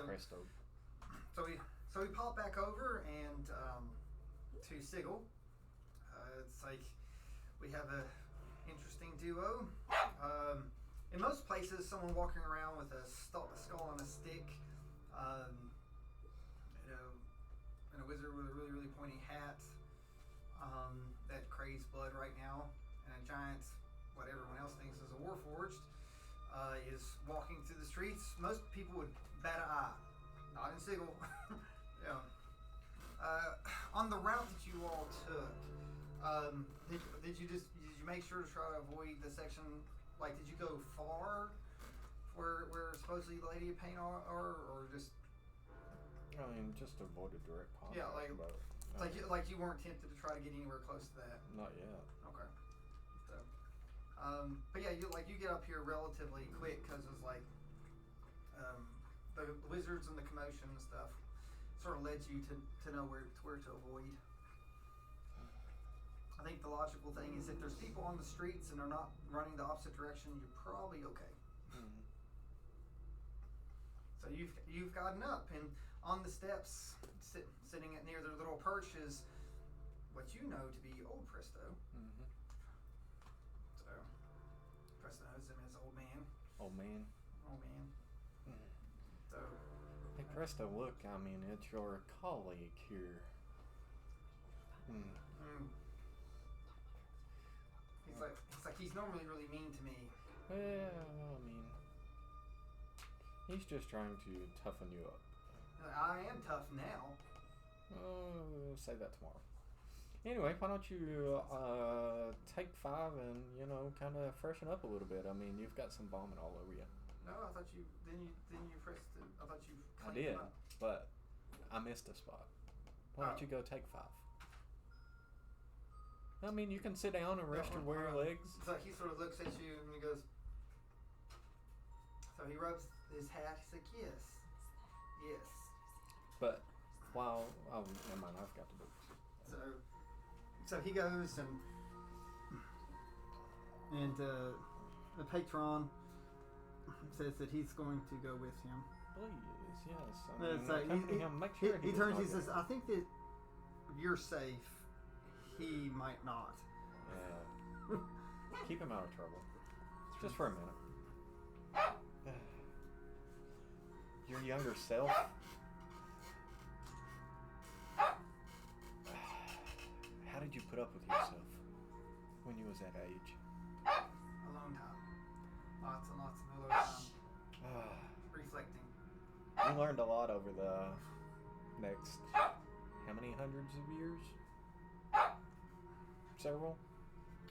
Presto. So we pop back over and to Sigil. It's like we have a interesting duo. In most places, someone walking around with a skull on a stick, you know, and a wizard with a really, really pointy hat that craves blood right now, and a giant, what everyone else thinks is a warforged, is walking through the streets. Most people would bat an eye. Not in Sigil. Yeah. On the route that you all took, did you make sure to try to avoid the section? Like, did you go far where supposedly the Lady of Pain are, or just? I mean, just avoid a direct contact. Yeah, like you weren't tempted to try to get anywhere close to that. Not yet. Okay. So, but yeah, you get up here relatively quick because it's like the wizards and the commotion and stuff sort of led you to know where to avoid. I think the logical thing is if there's people on the streets and they're not running the opposite direction, you're probably okay. Mm-hmm. So you've gotten up, and on the steps, sitting near their little perch is what you know to be old Presto. Mm-hmm. So Presto knows him as old man. Old man. Old man. Mm. So. Hey Presto, look, I mean, it's your colleague here. Mm. Mm. He's normally really mean to me. Well, I mean, he's just trying to toughen you up. I am tough now. We'll say that tomorrow. Anyway, why don't you take 5 and, you know, kind of freshen up a little bit. I mean, you've got some vomit all over you. No, I thought you pressed it. I thought you cleaned I did, them up. but I missed a spot. Why don't you go take 5? I mean, you can sit down and rest your weary legs. So he sort of looks at you and he goes. So he rubs his hat. He's like, yes. But while never mind, I've got the books. So he goes and the patron says that he's going to go with him. Please, yes. I No, mean, it's like, accompany him. Make sure he turns. He says, "I think that you're safe. He might not." Yeah. Keep him out of trouble. Just for a minute. Your younger self. How did you put up with yourself when you was that age? A long time. Lots and lots of other time. Reflecting. You learned a lot over the next how many hundreds of years? Several?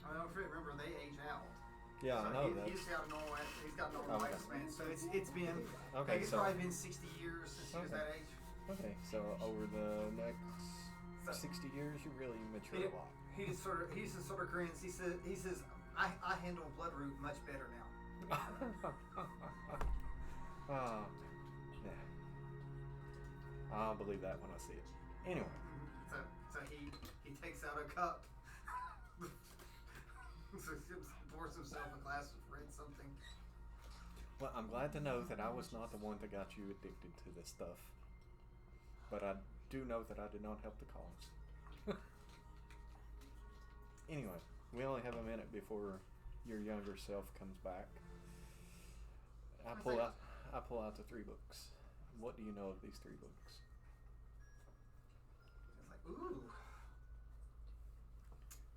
I don't remember they age out. Yeah, so I know that. He's got a normal lifespan. So it's been it's probably been 60 years since he was that age. Okay, so over the next 60 years, you really mature a lot. He just sort of grins. He says, I handle Bloodroot much better now. Yeah. I'll believe that when I see it. Anyway. So he takes out a cup. So he pours himself a glass of red something. Well, I'm glad to know that I was not the one that got you addicted to this stuff. But I do know that I did not help the cause. Anyway, we only have a minute before your younger self comes back. I pull out the 3 books. What do you know of these 3 books? It's like, ooh.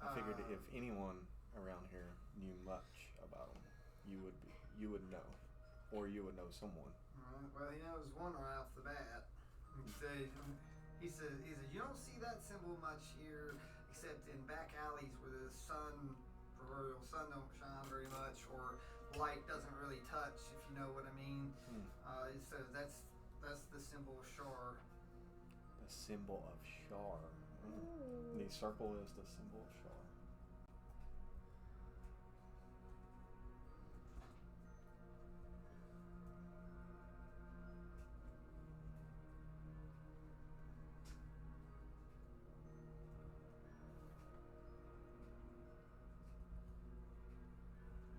I figured if anyone around here knew much about them, you would know, or you would know someone. Well, he knows one right off the bat. He says, you don't see that symbol much here, except in back alleys where the proverbial sun don't shine very much, or light doesn't really touch, if you know what I mean. So that's the symbol of Shar. The symbol of Shar. The circle is the symbol of Shar.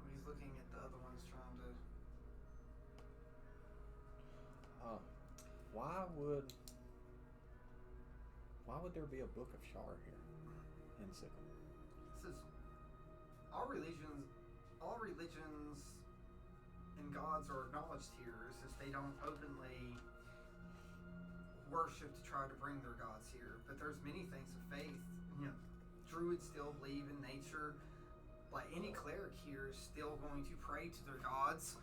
He's looking at the other ones trying to... why would there be a book of Shar here in Sigil? This is all religions and gods are acknowledged here. It's just they don't openly worship to try to bring their gods here. But there's many things of faith. Druids still believe in nature. Like any cleric here is still going to pray to their gods.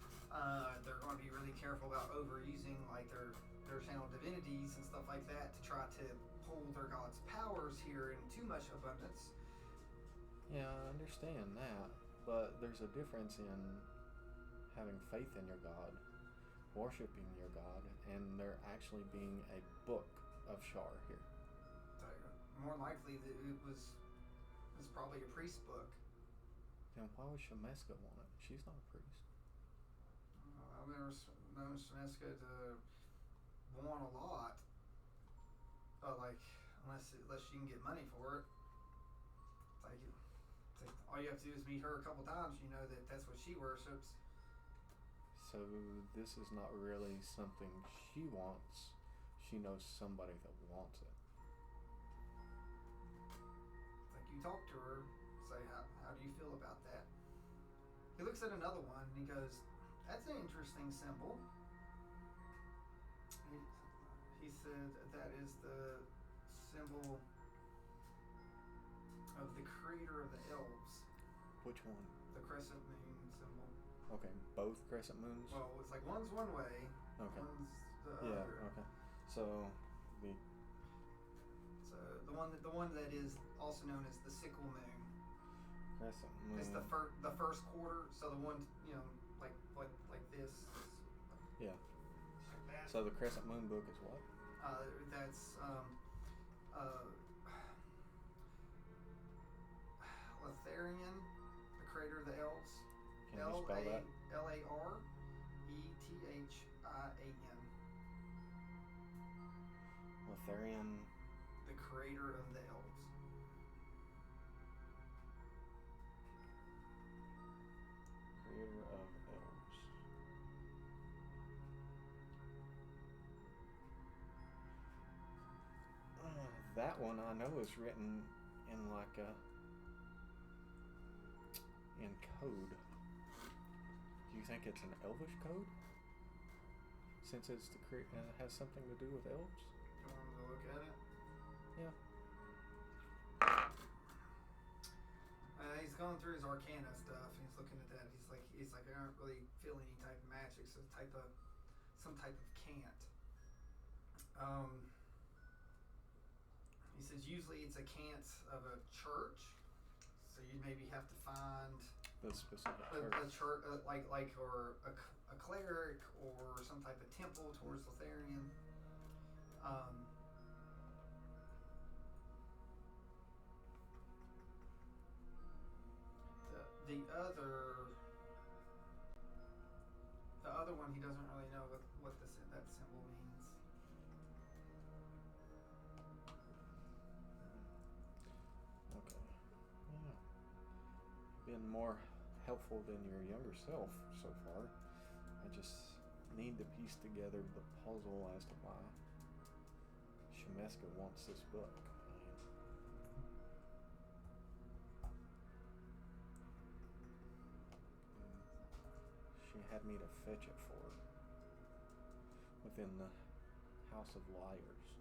They're going to be really careful about overusing like their channel divinities and stuff like that to try to pull their gods' powers here in too much abundance. Yeah, I understand that, but there's a difference in having faith in your god, worshiping your god, and there actually being a book of Shar here. So, more likely that it was probably a priest book. Then why would Shemeska want it? She's not a priest. I've never known Shemeska to want a lot. Unless you can get money for it. All you have to do is meet her a couple times. You know that's what she worships. So this is not really something she wants. She knows somebody that wants it. You talk to her, say how do you feel about that? He looks at another one and he goes, "That's an interesting symbol." He said that is the symbol of the creator of the elves. Which one? The crescent moon symbol. Okay, both crescent moons? Well, it's like one's one way, okay. One's the yeah, other. Okay. So the one that is also known as the sickle moon. Crescent moon. It's the first quarter, so the one like this. Yeah. Like that. So the crescent moon book is what? That's Letharian, the creator of the elves. Can you spell that? Larethian. Letharian. The creator of the elves. Creator of elves. That one I know is written in like in code. Do you think it's an elvish code? Since it's it has something to do with elves? You want to look at it? Yeah. He's going through his arcana stuff and he's looking at that. He's like I don't really feel any type of magic, so some type of cant. He says usually it's a cant of a church, so you maybe have to find the specific a church, or a cleric or some type of temple towards Letharian. The other one, he doesn't really know what that symbol means. Okay. Yeah. Been more helpful than your younger self so far. I just need to piece together the puzzle as to why Shemeska wants this book. She had me to fetch it for her within the House of Liars.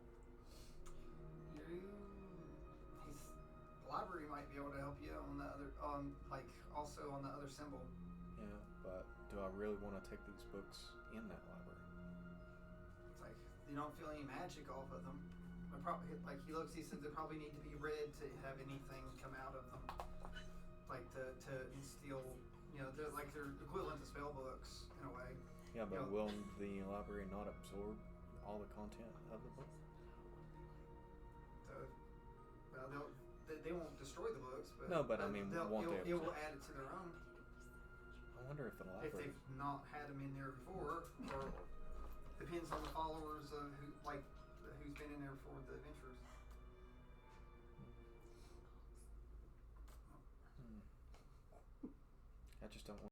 The library might be able to help you on the other, also on the other symbol. Yeah, but do I really want to take these books in that library? It's like you don't feel any magic off of them. He said they probably need to be read to have anything come out of them, like to instill. They're equivalent to spell books in a way. Yeah, but will the library not absorb all the content of the book? They won't destroy the books, but no, but I mean, it will add it to their own. I wonder if the library, if they've not had them in there before, or depends on the followers of who's been in there before the adventurers. I just don't want